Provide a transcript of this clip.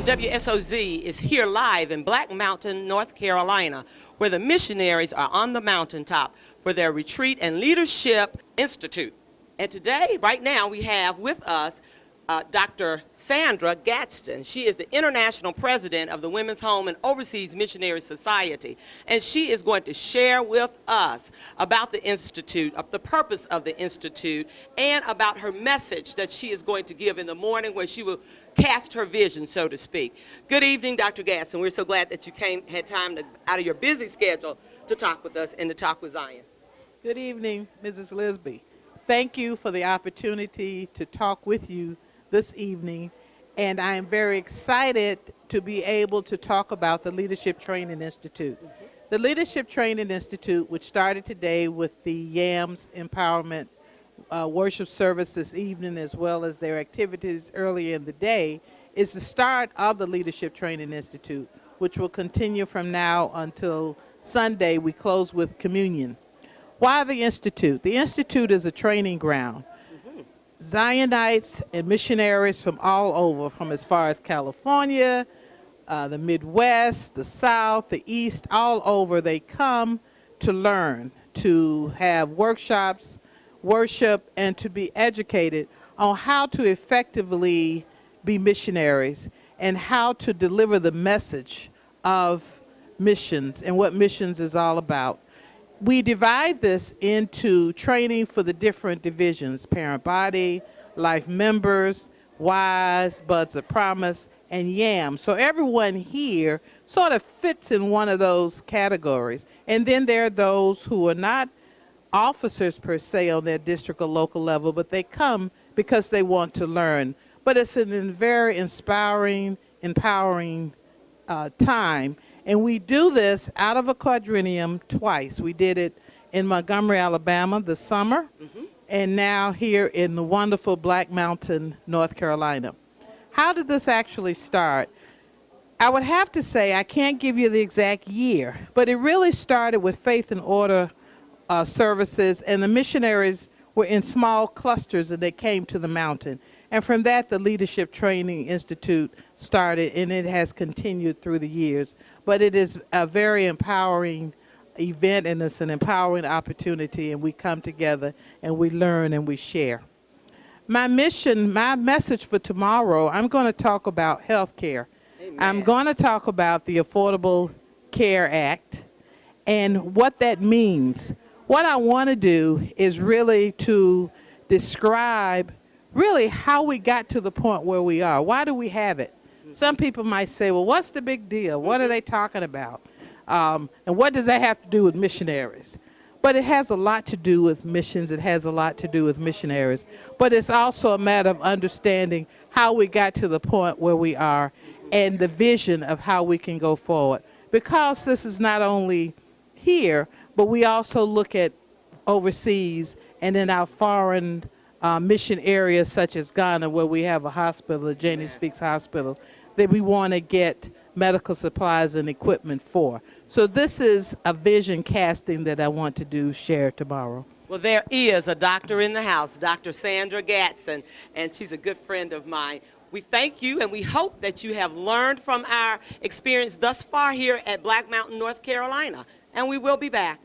WSOZ is here live in Black Mountain, North Carolina, where the missionaries are on the mountaintop for their Retreat and Leadership Institute. And today, right now, we have with us Dr. Sandra Gadson. She is the international president of the Women's Home and Overseas Missionary Society, and she is going to share with us about the Institute, the purpose of the Institute, and about her message that she is going to give in the morning, where she will cast her vision, so to speak. Good evening, Dr. Gadson. We're so glad that you had time out of your busy schedule to talk with us and to talk with Zion. Good evening, Mrs. Lisby. Thank you for the opportunity to talk with you this evening, and I am very excited to be able to talk about the Leadership Training Institute. The Leadership Training Institute, which started today with the YAMS Empowerment worship service this evening, as well as their activities earlier in the day, is the start of the Leadership Training Institute, which will continue from now until Sunday. We close with communion. Why the Institute? The Institute is a training ground. Zionites and missionaries from all over, from as far as California, the Midwest, the South, the East, all over, they come to learn, to have workshops, worship, and to be educated on how to effectively be missionaries and how to deliver the message of missions and what missions is all about. We divide this into training for the different divisions: parent body, life members, wise, buds of promise, and YAM. So everyone here sort of fits in one of those categories. And then there are those who are not officers per se on their district or local level, but they come because they want to learn. But it's a very inspiring, empowering time. And we do this out of a quadrennium twice. We did it in Montgomery, Alabama this summer, and now here in the wonderful Black Mountain, North Carolina. How did this actually start? I would have to say I can't give you the exact year, but it really started with Faith and Order services, and the missionaries were in small clusters and they came to the mountain. And from that, the Leadership Training Institute started, and it has continued through the years. But it is a very empowering event, and it's an empowering opportunity, and we come together and we learn and we share. My mission, my message for tomorrow, I'm going to talk about health care. I'm going to talk about the Affordable Care Act and what that means. What I want to do is really to describe really how we got to the point where we are. Why do we have it? Some people might say, well, what's the big deal? What are they talking about? And what does that have to do with missionaries? But it has a lot to do with missions. It has a lot to do with missionaries. But it's also a matter of understanding how we got to the point where we are and the vision of how we can go forward. Because this is not only here, but we also look at overseas and in our foreign mission areas such as Ghana, where we have a hospital, the Janie Speaks Hospital, that we want to get medical supplies and equipment for. So this is a vision casting that I want to share tomorrow. Well, there is a doctor in the house, Dr. Sandra Gadson, and she's a good friend of mine. We thank you, and we hope that you have learned from our experience thus far here at Black Mountain, North Carolina, and we will be back.